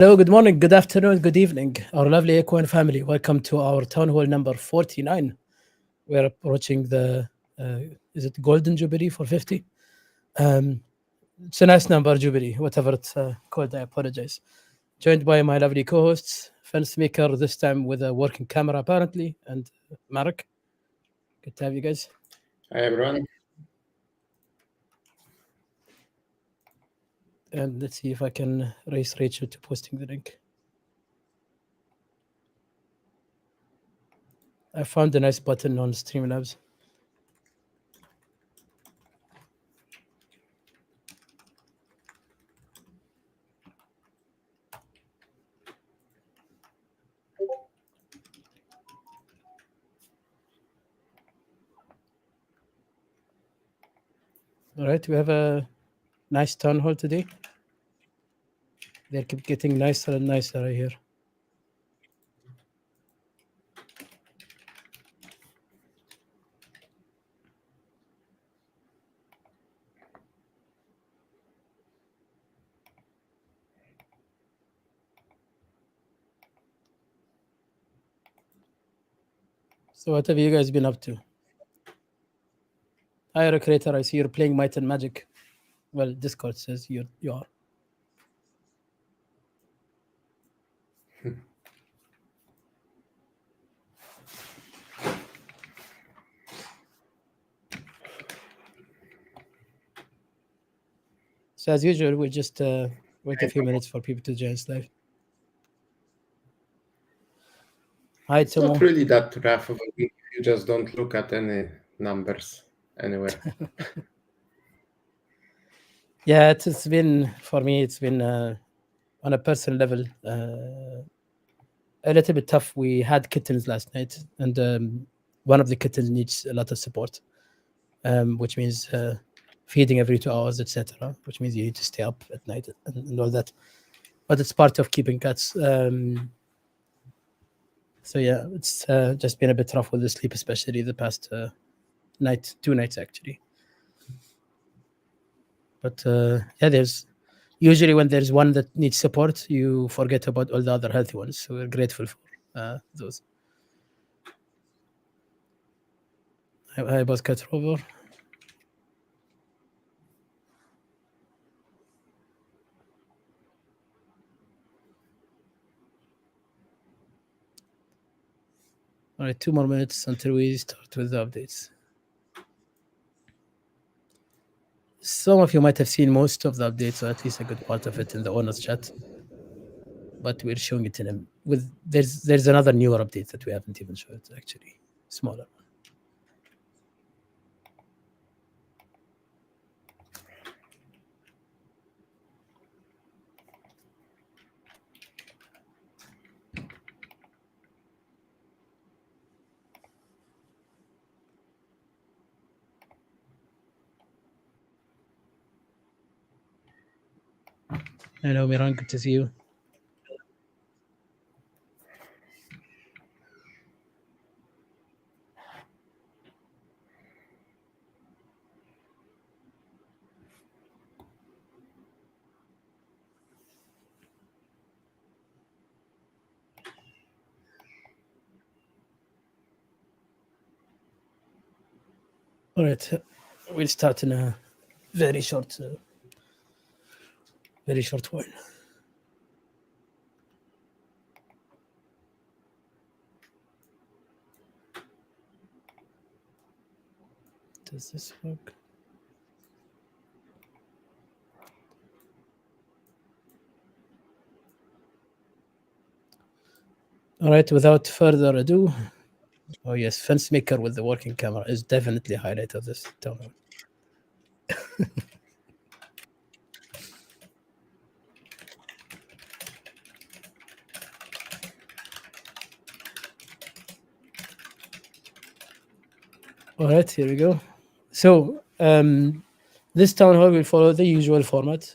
Hello, good morning, good afternoon, good evening, our lovely Equine family. Welcome to our town hall number 49. We're approaching the, is it Golden Jubilee for 50? Um, it's a nice number, Jubilee, whatever it's called, I apologize. Joined by my lovely co hosts, fence maker, this time with a working camera apparently, and Marek. Good to have you guys. Hi everyone. And let's see if I can raise Rachel to posting the link. I found a nice button on Streamlabs. All right, we have a nice town hall today. They keep getting nicer and nicer, I hear. So what have you guys been up to? Hi, Recreator, I see you're playing Might and Magic. Well, Discord says you are. So as usual, we'll just wait a few minutes for people to join us live. Hi, It's not Tomo. really that rough of a week if you just don't look at any numbers anywhere. Yeah, it's been, for me, it's been on a personal level, a little bit tough. We had kittens last night, and one of the kittens needs a lot of support, which means feeding every 2 hours, etc., which means you need to stay up at night and all that. But it's part of keeping cats. So yeah, it's just been a bit rough with the sleep, especially the past night, 2 nights actually. But yeah, there's usually when there's one that needs support, you forget about all the other healthy ones. So we're grateful for those. Hi, Buzz Cut Rover. All right, 2 more minutes until we start with the updates. Some of you might have seen most of the updates, or at least a good part of it, in the owners chat. But we're showing it in a, with there's another newer update that we haven't even showed actually, smaller. Hello, Miran, good to see you. All right, we'll start in a very short while. Does this work? All right, without further ado, oh yes, fence maker with the working camera is definitely a highlight of this town hall. All right, here we go. So this town hall will follow the usual format,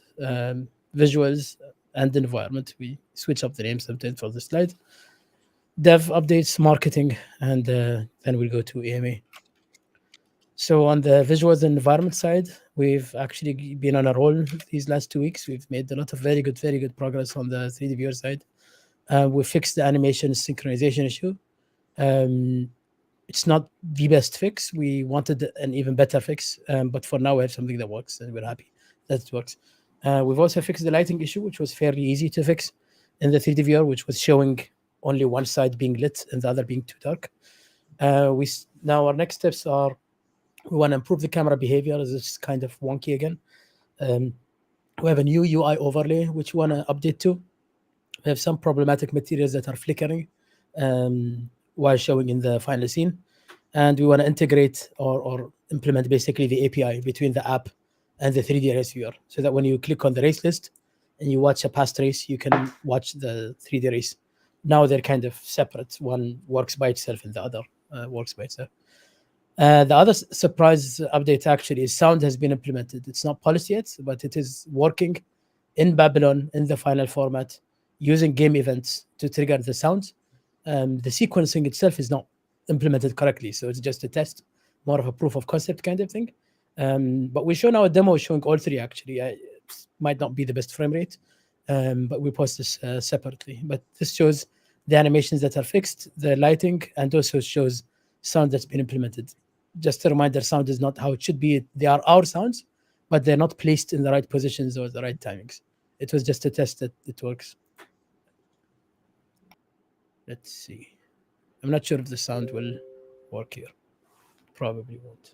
visuals and environment. We switch up the name sometimes for the slide. Dev updates, marketing, and then we'll go to AMA. So on the visuals and environment side, we've actually been on a roll these last 2 weeks. We've made a lot of very good progress on the 3D viewer side. We fixed the animation synchronization issue. It's not the best fix. We wanted an even better fix, but for now we have something that works, and we're happy that it works. We've also fixed the lighting issue, which was fairly easy to fix in the 3D viewer, which was showing only one side being lit and the other being too dark. Now our next steps are we want to improve the camera behavior, as it's kind of wonky again. We have a new UI overlay which we want to update to. We have some problematic materials that are flickering while showing in the final scene. And we want to integrate or implement basically the API between the app and the 3D race viewer, so that when you click on the race list and you watch a past race, you can watch the 3D race. Now they're kind of separate. One works by itself and the other works by itself. The other surprise update actually is sound has been implemented. It's not polished yet, but it is working in Babylon in the final format using game events to trigger the sound. The sequencing itself is not implemented correctly, so it's just a test, more of a proof of concept kind of thing. But we show now a demo showing all three actually. It might not be the best frame rate, but we post this separately. But this shows the animations that are fixed, the lighting, and also shows sound that's been implemented. Just a reminder, sound is not how it should be. They are our sounds, but they're not placed in the right positions or the right timings. It was just a test that it works. Let's see. I'm not sure if the sound will work here. Probably won't.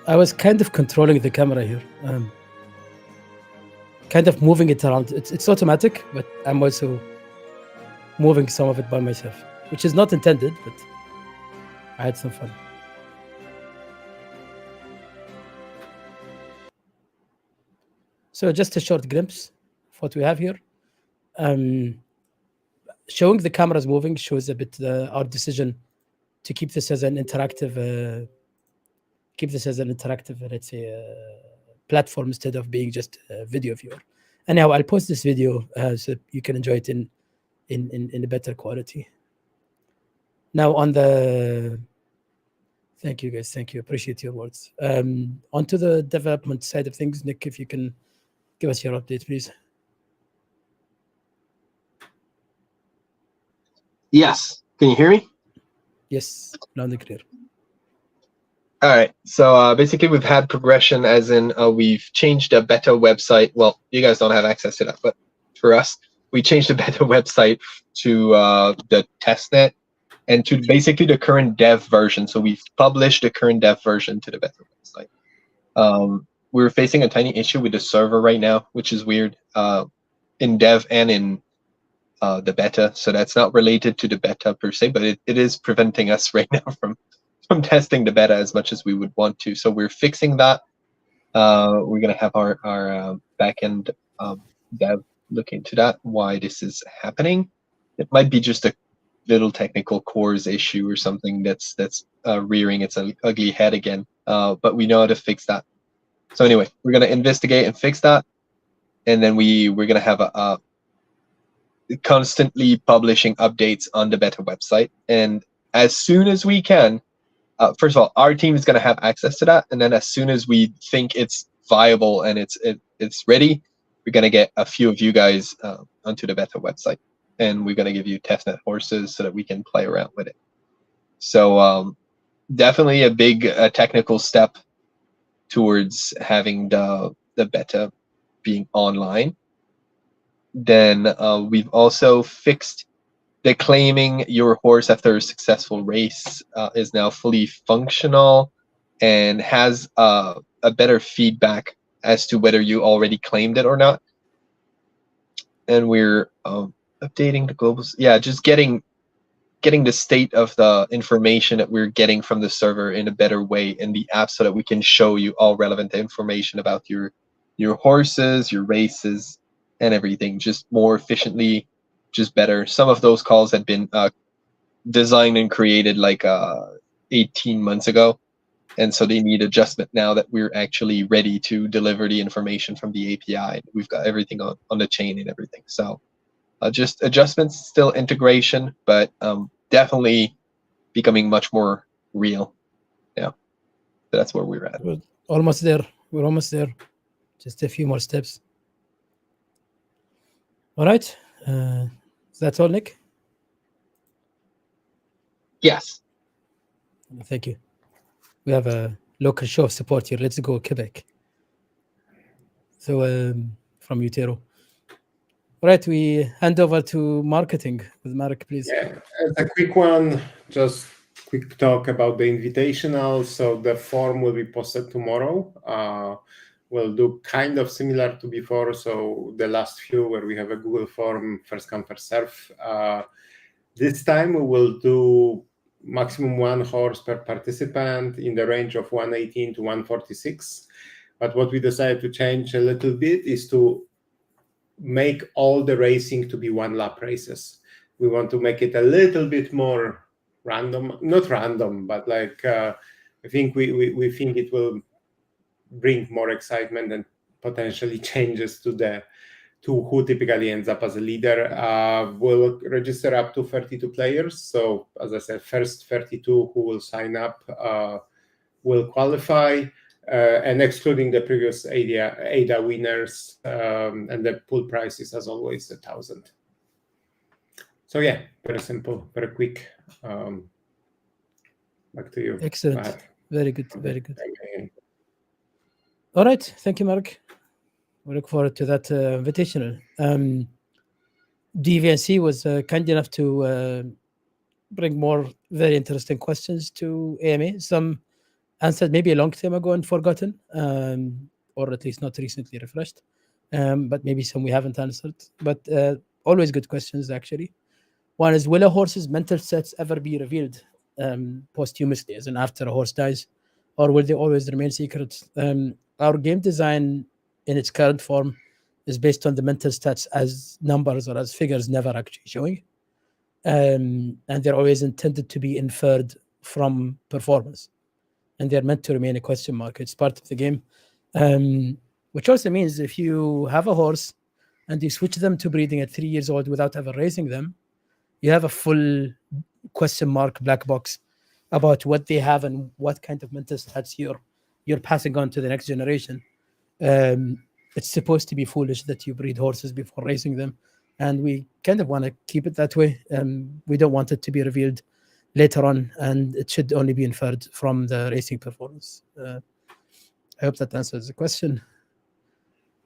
I was kind of controlling the camera here, kind of moving it around. It's automatic, but I'm also moving some of it by myself, which is not intended, but I had some fun. So just a short glimpse of what we have here. Showing the cameras moving shows a bit our decision to keep this as an interactive, let's say, platform instead of being just a video viewer. Anyhow, I'll post this video so you can enjoy it in a better quality. Now on the, thank you guys, thank you, appreciate your words. Onto the development side of things, Nick, if you can give us your update, please. Yes. Can you hear me? Yes, loud and clear. All right. So basically, we've had progression, as in we've changed a beta website. Well, you guys don't have access to that, but for us, we changed the beta website to the testnet and to basically the current dev version. So we've published the current dev version to the beta website. We're facing a tiny issue with the server right now, which is weird, in dev and in the beta. So that's not related to the beta per se, but it is preventing us right now from testing the beta as much as we would want to. So we're fixing that. We're going to have our backend dev look into that, why this is happening. It might be just a little technical cores issue or something that's rearing its ugly head again, but we know how to fix that. So anyway, we're going to investigate and fix that, and then we're going to have a constantly publishing updates on the beta website. And as soon as we can, first of all, our team is going to have access to that, and then as soon as we think it's viable and it's ready, we're going to get a few of you guys onto the beta website, and we're going to give you testnet horses so that we can play around with it. So definitely a big technical step towards having the beta being online. Then we've also fixed the claiming your horse after a successful race is now fully functional and has a better feedback as to whether you already claimed it or not. And we're updating the global, just getting the state of the information that we're getting from the server in a better way in the app, so that we can show you all relevant information about your horses, your races, and everything, just more efficiently, just better. Some of those calls had been designed and created like 18 months ago, and so they need adjustment now that we're actually ready to deliver the information from the API. We've got everything on the chain and everything. So just adjustments, still integration, but definitely becoming much more real. Yeah, so that's where we're at. We're almost there. We're almost there. Just a few more steps. All right. That's all, Nick? Yes. Thank you. We have a local show of support here. Let's go, Quebec. So from Utero. All right, we hand over to marketing with Mark, please. Yeah, as a quick one, just quick talk about the invitational. So the form will be posted tomorrow. We'll do kind of similar to before. So the last few where we have a Google form, first come, first serve. This time we will do maximum 1 horse per participant in the range of 118 to 146. But what we decided to change a little bit is to make all the racing to be 1 lap races. We want to make it a little bit more random, not random, but like I think we think it will bring more excitement and potentially changes to who typically ends up as a leader. We'll register up to 32 players. So as I said, first 32 who will sign up will qualify. And excluding the previous ADA winners, and the pool price is, as always, 1,000. So yeah, very simple, very quick. Back to you. Excellent. Very good. Very good. All right. Thank you, Mark. We look forward to that invitational. DVNC was kind enough to bring more very interesting questions to AMA. Some answered maybe a long time ago and forgotten, or at least not recently refreshed, but maybe some we haven't answered. But always good questions, actually. One is, will a horse's mental sets ever be revealed posthumously, as in after a horse dies, or will they always remain secret? Our game design in its current form is based on the mental stats as numbers or as figures, never actually showing. And they're always intended to be inferred from performance. And they're meant to remain a question mark. It's part of the game. Which also means if you have a horse and you switch them to breeding at 3 years old without ever raising them, you have a full question mark black box about what they have and what kind of mental stats you're passing on to the next generation. It's supposed to be foolish that you breed horses before raising them. And we kind of want to keep it that way. We don't want it to be revealed later on, and it should only be inferred from the racing performance. I hope that answers the question.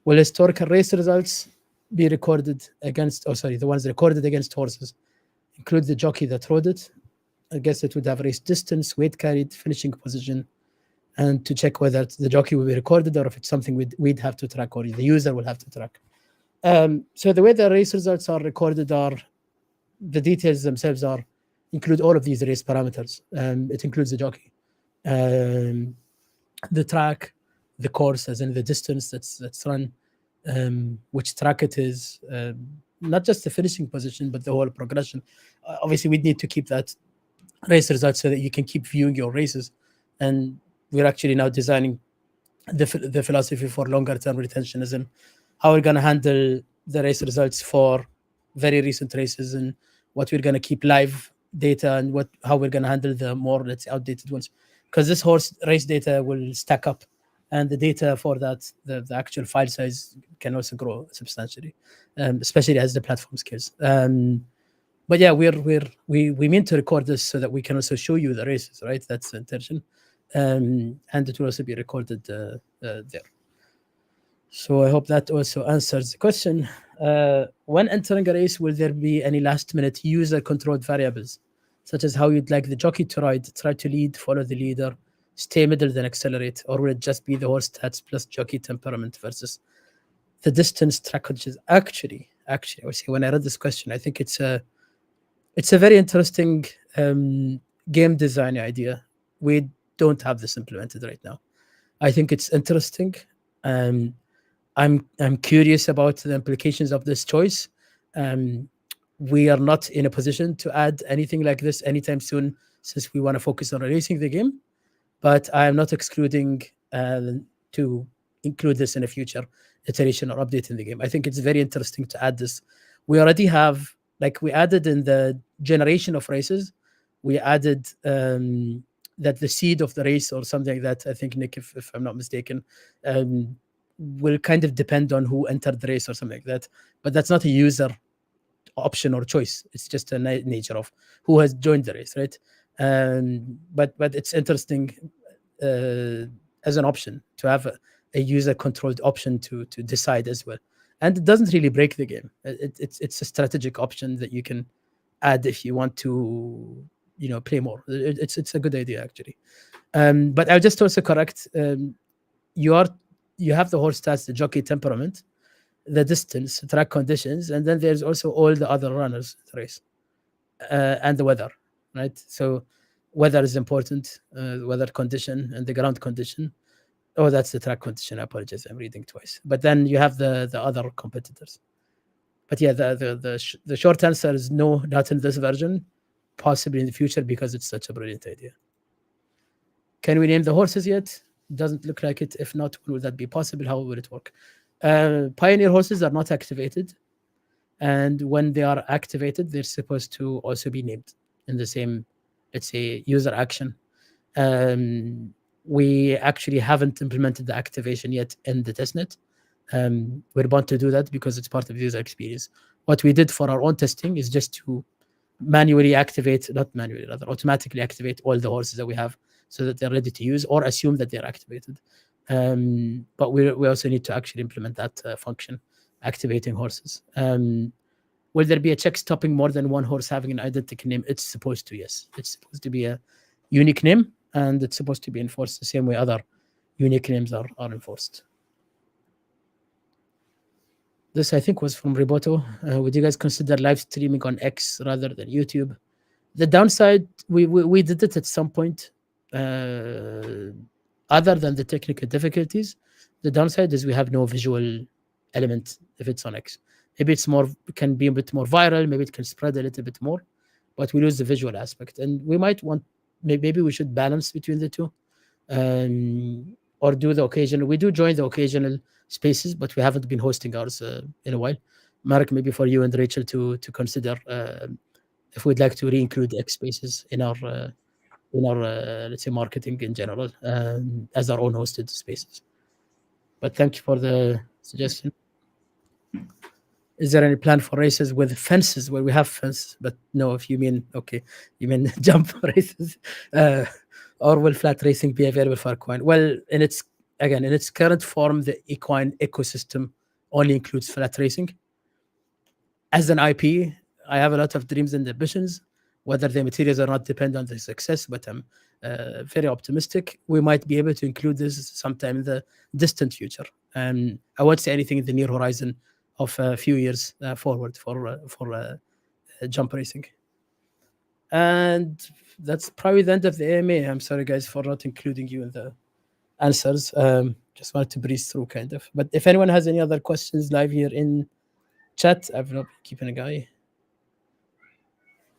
Will historical race results be recorded against, the ones recorded against horses, include the jockey that rode it? I guess it would have race distance, weight carried, finishing position, and to check whether the jockey will be recorded or if it's something we'd have to track or the user will have to track. So the way the race results are recorded are, the details themselves include all of these race parameters. It includes the jockey, the track, the course, as in the distance that's run, which track it is, not just the finishing position, but the whole progression. Obviously, we'd need to keep that race results so that you can keep viewing your races. And we're actually now designing the philosophy for longer term retention, as in how we're going to handle the race results for very recent races and what we're going to keep live data and how we're going to handle the more, let's say, outdated ones. Because this horse race data will stack up, and the data for that, the actual file size can also grow substantially, especially as the platform scales. But yeah, we mean to record this so that we can also show you the races, right? That's the intention. And it will also be recorded there. So I hope that also answers the question. when entering a race, will there be any last-minute user-controlled variables, such as how you'd like the jockey to ride, try to lead, follow the leader, stay middle, then accelerate, or will it just be the horse stats plus jockey temperament versus the distance track conditions? Actually, I would say when I read this question, I think it's a very interesting game design idea. We don't have this implemented right now. I think it's interesting. I'm curious about the implications of this choice. We are not in a position to add anything like this anytime soon, since we want to focus on releasing the game. But I am not excluding to include this in a future iteration or update in the game. I think it's very interesting to add this. We already have, like we added in the generation of races, we added that the seed of the race or something like that, I think, Nick, if I'm not mistaken, will kind of depend on who entered the race or something like that. But that's not a user option or choice. It's just a nature of who has joined the race, right? But it's interesting as an option to have a user-controlled option to decide as well. And it doesn't really break the game. It's a strategic option that you can add if you want to, play more. It's a good idea, actually. But I'll just also correct. You have the horse stats, the jockey temperament, the distance, track conditions, and then there's also all the other runners in the race, and the weather, right? So weather is important, weather condition and the ground condition. Oh, that's the track condition. I apologize, I'm reading twice. But then you have the other competitors. But yeah, the short answer is no, not in this version, possibly in the future, because it's such a brilliant idea. Can we name the horses yet? Doesn't look like it. If not, when will that be possible? How will it work? Pioneer horses are not activated, and when they are activated, they're supposed to also be named in the same, let's say, user action. We actually haven't implemented the activation yet in the testnet. We want to do that because it's part of the user experience. What we did for our own testing is just to manually activate, not manually, rather automatically activate all the horses that we have so that they're ready to use, or assume that they're activated. But we also need to actually implement that function, activating horses. Will there be a check stopping more than one horse having an identical name? It's supposed to, yes. It's supposed to be a unique name, and it's supposed to be enforced the same way other unique names are enforced. This, I think, was from Riboto. Would you guys consider live streaming on X rather than YouTube? The downside, we did it at some point. Other than the technical difficulties, the downside is we have no visual element if it's on X. Maybe can be a bit more viral, maybe it can spread a little bit more, but we lose the visual aspect. And we might want, maybe we should balance between the two, or do the occasional. We do join the occasional spaces, but we haven't been hosting ours in a while. Mark, maybe for you and Rachel to consider if we'd like to re-include X spaces in our let's say marketing in general, as our own hosted spaces. But thank you for the suggestion. Is there any plan for races with fences where we have fence? But no, if you mean, okay, you mean jump races, or will flat racing be available for Equine? Well, in its current form, the Equine ecosystem only includes flat racing. As an IP, I have a lot of dreams and ambitions. Whether the materials or not depend on the success, but I'm very optimistic. We might be able to include this sometime in the distant future. I won't say anything in the near horizon of a few years forward for jump racing. And that's probably the end of the AMA. I'm sorry, guys, for not including you in the answers. Just wanted to breeze through, kind of. But if anyone has any other questions live here in chat, I've not been keeping an eye.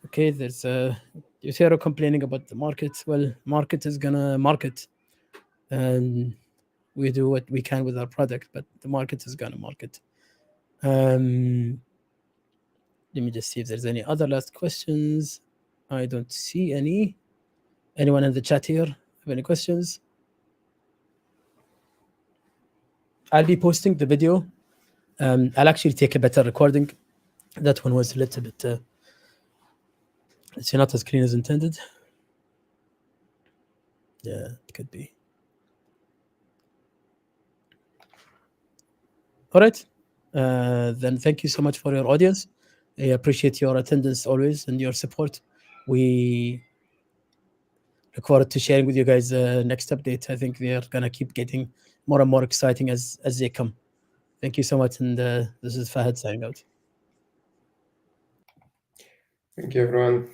Okay, there's Utero complaining about the market. Well, market is gonna market, and we do what we can with our product, but the market is gonna market. Let me just see if there's any other last questions. I don't see any. Anyone in the chat here have any questions? I'll be posting the video. I'll actually take a better recording. That one was a little bit, let's say, not as clean as intended. Yeah, it could be. All right. then thank you so much for your audience. I appreciate your attendance always and your support. We look forward to sharing with you guys the next update. I think they are gonna keep getting more and more exciting as they come. Thank you so much, and this is Fahad signing out. Thank you, everyone.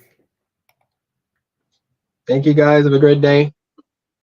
Thank you guys. Have a great day.